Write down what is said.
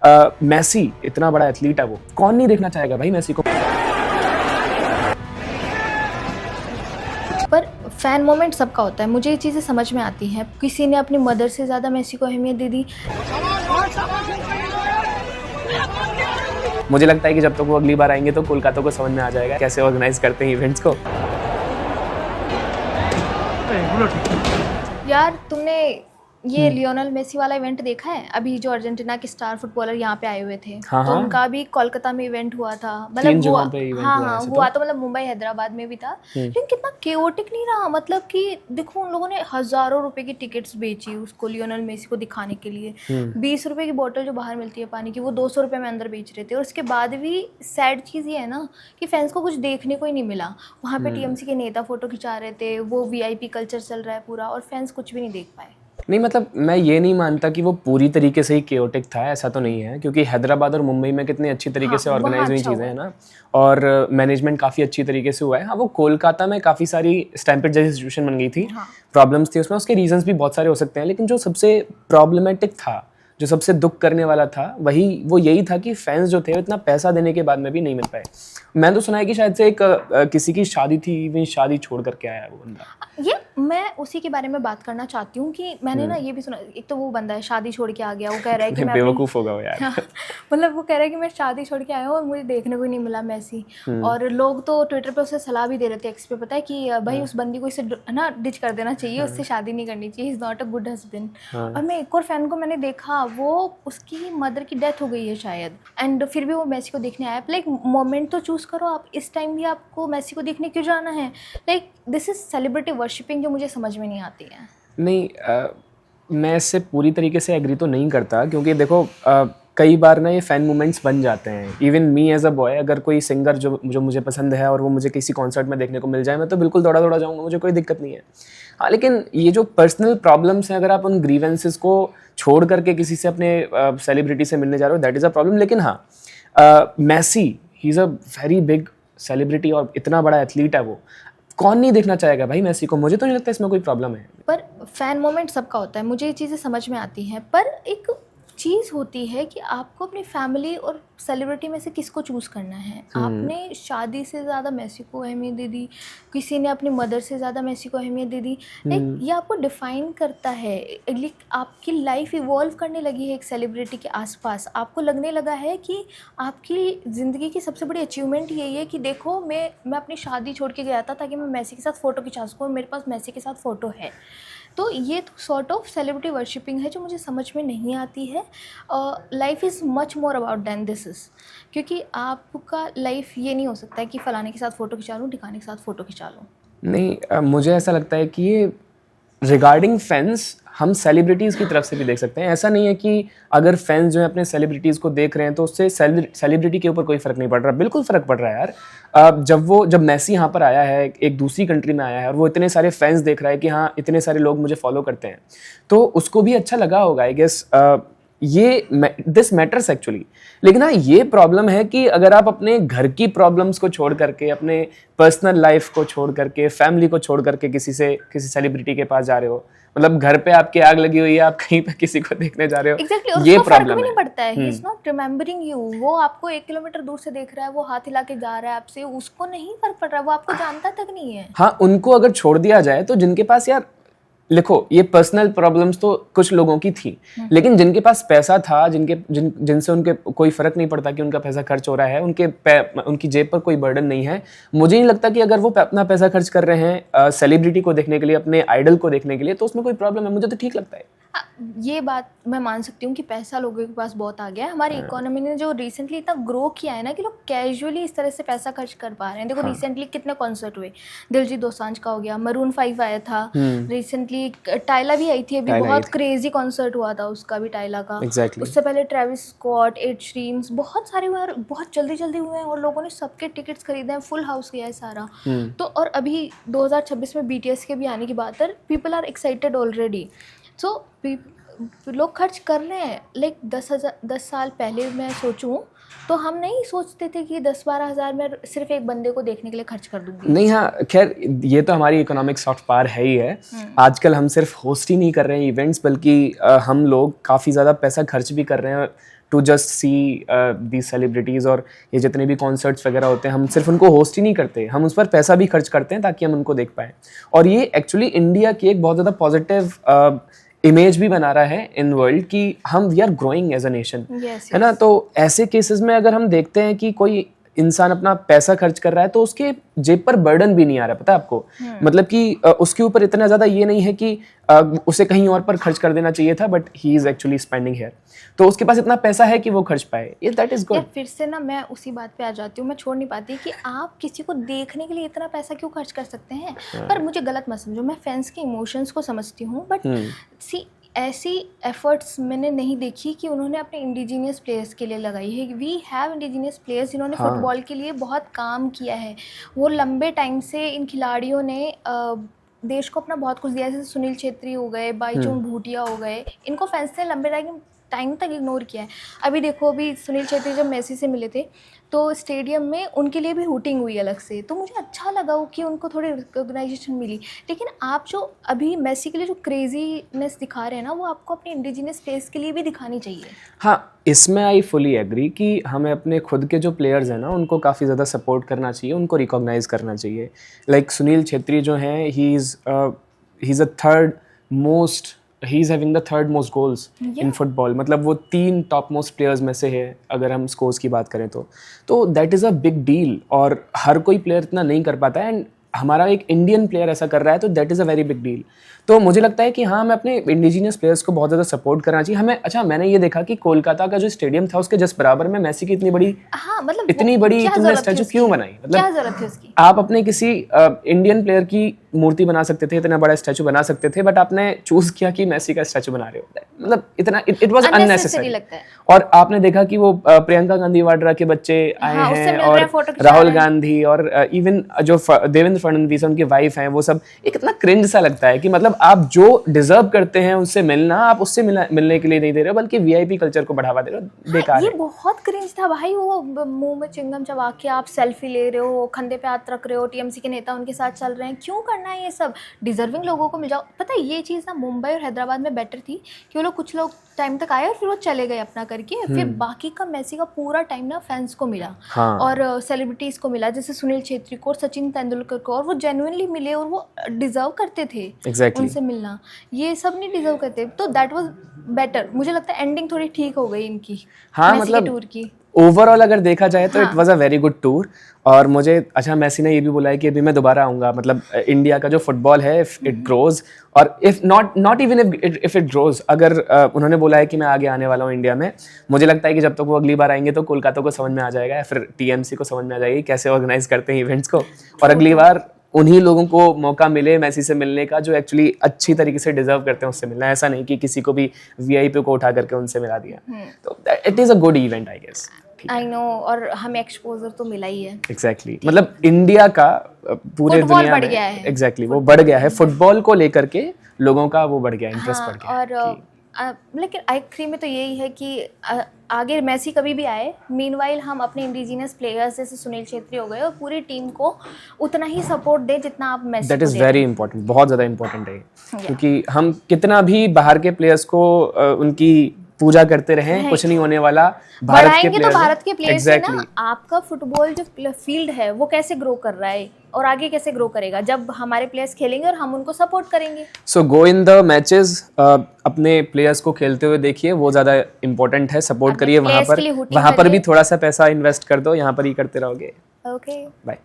Messi इतना बड़ा athlete है, वो कौन नहीं देखना चाहेगा भाई मेसी को। पर फैन मोमेंट सबका होता है, मुझे ये चीज़ें समझ में आती हैं। किसी ने अपनी मदर से ज़्यादा मेसी को अहमियत दे दी। मुझे लगता है कि जब तक वो अगली बार आएंगे तो कोलकाता को समझ में आ जाएगा कैसे ऑर्गेनाइज करते हैं इवेंट्स को। यार तुमने ये लियोनेल मेसी वाला इवेंट देखा है? अभी जो अर्जेंटीना के स्टार फुटबॉलर यहाँ पे आए हुए थे, हाँ, तो हाँ। उनका भी कोलकाता में इवेंट हुआ था। 3 मतलब जगहों पे इवेंट हुआ है ऐसे हुआ तो मतलब मुंबई हैदराबाद में भी था, लेकिन कितना केओटिक नहीं रहा। मतलब कि देखो उन लोगों ने हज़ारों रुपए की टिकट्स बेची उसको, लियोनेल मेसी को दिखाने के लिए। 20 रुपए की बोतल जो बाहर मिलती है पानी की, वो 200 रुपए में अंदर बेच रहे थे। और उसके बाद भी सैड चीज़ ये है ना कि फैंस को कुछ देखने को ही नहीं मिला। वहाँ पे टीएमसी के नेता फोटो खिंचा रहे थे, वो वीआईपी कल्चर चल रहा है पूरा, और फैंस कुछ भी नहीं देख पाए। नहीं मतलब मैं ये नहीं मानता कि वो पूरी तरीके से ही केओटिक था, ऐसा तो नहीं है, क्योंकि हैदराबाद और मुंबई में कितनी अच्छी तरीके से ऑर्गेनाइज हुई चीज़ें हैं ना, और मैनेजमेंट काफ़ी अच्छी तरीके से हुआ है। हाँ, वो कोलकाता में काफ़ी सारी स्टैम्पिड जैसी सिचुएशन बन गई थी, प्रॉब्लम्स थी उसमें, उसके रीजंस भी बहुत सारे हो सकते हैं, लेकिन जो सबसे प्रॉब्लमेटिक था, जो सबसे दुख करने वाला था, वो यही था कि फैंस जो थे इतना पैसा देने के बाद में भी नहीं मिल पाए। मैं तो सुना है कि शायद से एक किसी की शादी थी, इवन शादी छोड़ करके आया वो बंदा। ये मैं उसी के बारे में बात करना चाहती हूँ कि मैंने ना ये भी सुना, एक तो वो बंदा है शादी छोड़ के आ गया, वो कह रहा है कि मैं बेवकूफ़ होगा वो यार। मतलब वो कह रहा है कि मैं शादी छोड़ के आया हूँ और मुझे देखने को ही नहीं मिला मेसी। और लोग तो ट्विटर पे उसे सलाह भी दे रहे थे, एक्स पे, पता है कि भाई उस बंदी को इसे ना डिच कर देना चाहिए, उससे शादी नहीं करनी चाहिए, he is not a good husband. और मैं एक और फैन को मैंने देखा, वो उसकी मदर की डेथ हो गई है शायद, एंड फिर भी वो मेसी को देखने आया। लाइक मोमेंट तो चूज़ करो आप, इस टाइम भी आपको मेसी को देखने क्यों जाना है? Like this is celebrity worshipping, जो मुझे समझ में नहीं आती है। नहीं, मैं इससे पूरी तरीके से एग्री तो नहीं करता, क्योंकि देखो कई बार ना ये फ़ैन मूवमेंट्स बन जाते हैं। Even me as a boy, अगर कोई सिंगर जो मुझे पसंद है और वो मुझे किसी कॉन्सर्ट में देखने को मिल जाए, मैं तो बिल्कुल दौड़ा दौड़ा जाऊँगा, मुझे कोई दिक्कत नहीं है। हाँ, लेकिन ये जो पर्सनल प्रॉब्लम्स हैं, अगर आप उन ग्रीवेंसेस को छोड़ करके किसी से अपने सेलिब्रिटी से मिलने जा रहे हो, दैट इज़ अ प्रॉब्लम। लेकिन हाँ, Messi he is a very big celebrity और इतना बड़ा एथलीट है, वो कौन नहीं देखना चाहेगा भाई मेसी को। मुझे तो नहीं लगता इसमें कोई प्रॉब्लम है। पर फैन मोमेंट सबका होता है, मुझे ये चीज़ें समझ में आती हैं। पर एक चीज़ होती है कि आपको अपनी फैमिली और सेलिब्रिटी में से किसको चूज़ करना है। आपने शादी से ज़्यादा मेसी को अहमियत दे दी, किसी ने अपनी मदर से ज़्यादा मेसी को अहमियत दे दी। लाइक ये आपको डिफ़ाइन करता है। आपकी लाइफ इवॉल्व करने लगी है एक सेलिब्रिटी के आसपास। आपको लगने लगा है कि आपकी ज़िंदगी की सबसे बड़ी अचीवमेंट यही है कि देखो मैं अपनी शादी छोड़ के गया था ताकि मैं मेसी के साथ फ़ोटो खिंचा सकूँ, और मेरे पास मेसी के साथ फ़ोटो है। तो ये तो सॉर्ट ऑफ सेलिब्रिटी वर्शिपिंग है, जो मुझे समझ में नहीं आती है। Life is much more about than this is, क्योंकि आपका लाइफ ये नहीं हो सकता है कि फ़लाने के साथ फ़ोटो खिंचा लूँ, ढिकाने के साथ फ़ोटो खिंचा लूँ। नहीं, मुझे ऐसा लगता है कि ये रिगार्डिंग फैंस हम सेलिब्रिटीज़ की तरफ से भी देख सकते हैं। ऐसा नहीं है कि अगर फैंस जो है अपने सेलिब्रिटीज़ को देख रहे हैं तो उससे सेलिब्रिटी के ऊपर कोई फ़र्क नहीं पड़ रहा। बिल्कुल फ़र्क पड़ रहा है यार। जब मेसी यहाँ पर आया है, एक दूसरी कंट्री में आया है, और वो इतने सारे फैंस देख रहा है कि हाँ इतने सारे लोग मुझे फॉलो करते हैं, तो उसको भी अच्छा लगा होगा I guess. This matters actually. लेकिन हाँ, ये प्रॉब्लम है कि अगर आप अपने घर की प्रॉब्लम्स को छोड़ करके, अपने पर्सनल लाइफ को छोड़ करके, फैमिली को छोड़ करके किसी सेलिब्रिटी के पास जा रहे हो, मतलब घर पे आपके आग लगी हुई है, आप कहीं पे किसी को देखने जा रहे हो, Exactly, ये उसको प्रॉब्लम फर्क भी है। नहीं पड़ता है। He is not remembering you. वो आपको 1 किलोमीटर दूर से देख रहा है, वो हाथ हिला के जा रहा है आपसे, उसको नहीं फर्क पड़ रहा है, वो आपको जानता तक नहीं है। हाँ, उनको अगर छोड़ दिया जाए तो जिनके पास यार, लिखो ये पर्सनल प्रॉब्लम्स तो कुछ लोगों की थी, लेकिन जिनके पास पैसा था, जिनसे उनके कोई फर्क नहीं पड़ता कि उनका पैसा खर्च हो रहा है, उनकी जेब पर कोई बर्डन नहीं है, मुझे नहीं लगता कि अगर वो अपना पैसा खर्च कर रहे हैं सेलिब्रिटी को देखने के लिए, अपने आइडल को देखने के लिए, तो उसमें कोई प्रॉब्लम है। मुझे तो ठीक लगता है। ये बात मैं मान सकती हूँ कि पैसा लोगों के पास बहुत आ गया है। हमारी इकोनॉमी ने जो रिसेंटली इतना ग्रो किया है ना, कि लोग कैजुअली इस तरह से पैसा खर्च कर पा रहे हैं। देखो रिसेंटली कितने कॉन्सर्ट हुए, दिलजीत दोसांझ का हो गया, मरून 5 आया था रिसेंटली, टाइला भी आई थी अभी, बहुत क्रेजी कॉन्सर्ट हुआ था उसका भी, टाइला का। उससे पहले ट्रेविस स्कॉट, एड शीरन, बहुत सारे हुए और बहुत जल्दी जल्दी हुए हैं, और लोगों ने सबके टिकट्स खरीदे हैं, फुल हाउस किया है सारा। तो और अभी 2026 में BTS के भी आने की बात है, पीपल आर एक्साइटेड ऑलरेडी। सो लोग खर्च कर रहे हैं। लाइक 10 साल पहले मैं सोचूं तो हम नहीं सोचते थे कि 10-12 हज़ार में सिर्फ एक बंदे को देखने के लिए खर्च कर दूंगी। नहीं, हाँ, खैर ये तो हमारी इकोनॉमिक सॉफ्ट पावर है ही है। आजकल हम सिर्फ होस्ट ही नहीं कर रहे हैं इवेंट्स, बल्कि हम लोग काफ़ी ज़्यादा पैसा खर्च भी कर रहे हैं to just see the celebrities. और ये जितने भी कॉन्सर्ट्स वगैरह होते हैं हम सिर्फ उनको होस्ट ही नहीं करते, हम उस पर पैसा भी खर्च करते हैं ताकि हम उनको देख पाएँ। और ये एक्चुअली इंडिया की एक बहुत ज़्यादा पॉजिटिव इमेज भी बना रहा है इन वर्ल्ड कि हम we are growing as a nation, है ना। तो ऐसे केसेस में अगर हम देखते हैं कि कोई इंसान अपना पैसा खर्च कर रहा है तो उसके जेब पर बर्डन भी नहीं आ रहा, पता है आपको। मतलब कि उसके ऊपर इतना ज़्यादा ये नहीं है कि उसे कहीं और पर खर्च कर देना चाहिए था, but he is actually spending here. तो उसके पास इतना पैसा है कि वो खर्च पाए, ये दैट इज़ गुड। फिर से ना मैं उसी बात पे आ जाती हूँ, मैं छोड़ नहीं पाती कि आप किसी को देखने के लिए इतना पैसा क्यों खर्च कर सकते हैं। पर मुझे गलत मत समझो, मैं फैंस के इमोशंस को समझती हूँ, बट सी ऐसी एफर्ट्स मैंने नहीं देखी कि उन्होंने अपने इंडिजीनियस प्लेयर्स के लिए लगाई है। वी हैव इंडिजीनियस प्लेयर्स जिन्होंने फुटबॉल के लिए बहुत काम किया है। वो लंबे टाइम से इन खिलाड़ियों ने देश को अपना बहुत कुछ दिया है, जैसे सुनील छेत्री हो गए, बाईचुंग भूटिया हो गए, इनको फैंस ने लंबे टाइम तक इग्नोर किया है। अभी देखो, अभी सुनील छेत्री जब मेसी से मिले थे तो स्टेडियम में उनके लिए भी हूटिंग हुई अलग से, तो मुझे अच्छा लगा कि उनको थोड़ी रिकॉग्नाइजेशन मिली। लेकिन आप जो अभी मेसी के लिए जो क्रेजीनेस दिखा रहे हैं ना, वो आपको अपने इंडिजिनियस प्लेयर्स के लिए भी दिखानी चाहिए। हाँ, इसमें आई फुली एग्री कि हमें अपने खुद के जो प्लेयर्स हैं ना उनको काफ़ी ज़्यादा सपोर्ट करना चाहिए, उनको रिकॉग्नाइज करना चाहिए। लाइक सुनील छेत्री जो हैं, he is having the third most goals in football. मतलब वो 3 टॉप मोस्ट प्लेयर्स में से है अगर हम स्कोर्स की बात करें तो that is a big deal. और हर कोई प्लेयर इतना नहीं कर पाता है, एंड हमारा एक इंडियन प्लेयर ऐसा कर रहा है तो that is a very big deal. तो मुझे लगता है कि हाँ, हमें अपने इंडिजीनियस प्लेयर्स को बहुत ज़्यादा सपोर्ट करना चाहिए हमें। अच्छा, मैंने ये देखा कि कोलकाता का जो स्टेडियम था उसके जस्ट बराबर में मेसी की इतनी बड़ी तुमने स्टैचू क्यों बनाई? मतलब क्या जरूरत थी उसकी? आप अपने किसी इंडियन प्लेयर की मूर्ति बना सकते थे, इतना बड़ा स्टैचू बना सकते थे, बट आपने चूज किया कि मेसी का स्टैचू बना रहे हो। मतलब इतना इट वाज अननेसेसरी लगता है। और आपने देखा कि वो प्रियंका गांधी वाड्रा के बच्चे आए हैं और राहुल गांधी और इवन जो देवेंद्र फडणवीस उनकी वाइफ हैं, वो सब एक इतना क्रिंज सा लगता है कि मतलब आप जो डिजर्व करते हैं उनसे मिलना, आप उससे मिलने के लिए नहीं दे रहे हो, बल्कि वीआईपी कल्चर को बढ़ावा दे रहे हो। बेकार ये बहुत क्रिंज था भाई। वो मुंह में चिंगम चबा के आप सेल्फी ले रहे हो, कंधे पे हाथ रख रहे हो, टीएमसी के नेता उनके साथ चल रहे हैं, क्यों करना है ये सब? डिजर्विंग लोगों को मिल जाओ। पता है ये चीज़ ना मुंबई और हैदराबाद में बेटर थी कि वो लोग कुछ लोग टाइम तक आए और फिर वो चले गए अपना करके, फिर बाकी का मेसी का पूरा टाइम ना फैंस को मिला और सेलिब्रिटीज़ को मिला, जैसे सुनील छेत्री को और सचिन तेंदुलकर को, और वो जेन्युइनली मिले और वो डिजर्व करते थे उनसे मिलना। ये सब नहीं डिजर्व करते, तो दैट वाज बेटर। मुझे लगता है एंडिंग थोड़ी ठीक हो गई इनकी, हाँ, मेसी मतलब टूर की। ओवरऑल अगर देखा जाए तो it was a very good tour. और मुझे अच्छा, मेसी ने ये भी बोला है कि अभी मैं दोबारा आऊँगा। मतलब इंडिया का जो फुटबॉल है, इफ इट ग्रोज और if not even if it grows, अगर उन्होंने बोला है कि मैं आगे आने वाला हूँ इंडिया में, मुझे लगता है कि जब तक वो अगली बार आएंगे तो कोलकाता को समझ में आ जाएगा या फिर टीएमसी को समझ में आ जाएगी कैसे ऑर्गेनाइज करते हैं इवेंट्स को, और अगली बार उन्हीं लोगों को मौका मिले मेसी से मिलने का जो एक्चुअली अच्छी तरीके से डिजर्व करते हैं उससे मिलना। ऐसा नहीं कि किसी को भी वीआईपी को उठा करके उनसे मिला दिया। तो it is a good event I guess. I know, और हमें एक्सपोजर तो मिला ही है। एग्जैक्टली, मतलब इंडिया का पूरे दुनिया में एग्जैक्टली वो बढ़ गया है, फुटबॉल को लेकर के लोगों का वो बढ़ गया, इंटरेस्ट बढ़ गया। और लेकिन I3 में तो यही है कि आगे मेसी कभी भी आए, मीनवाइल हम अपने इंडिजिनियस प्लेयर्स जैसे सुनील छेत्री हो गए और पूरी टीम को उतना ही सपोर्ट दें जितना आप मेसी को। दैट इज़ वेरी इंपॉर्टेंट, बहुत ज़्यादा इंपॉर्टेंट है, क्योंकि हम कितना भी बाहर के प्लेयर्स को उनकी पूजा करते रहें, कुछ नहीं होने वाला। भारत के प्लेयर्स, तो भारत के प्लेयर्स ना, आपका फुटबॉल जो फील्ड है वो कैसे ग्रो कर रहा है और आगे कैसे ग्रो करेगा जब हमारे प्लेयर्स खेलेंगे और हम उनको सपोर्ट करेंगे। सो गो इन द मैचेस, अपने प्लेयर्स को खेलते हुए देखिए, वो ज़्यादा इंपॉर्टेंट है। सपोर्ट करिए वहाँ पर भी थोड़ा सा पैसा इन्वेस्ट कर दो, यहाँ पर ही करते रहोगे। Okay, bye.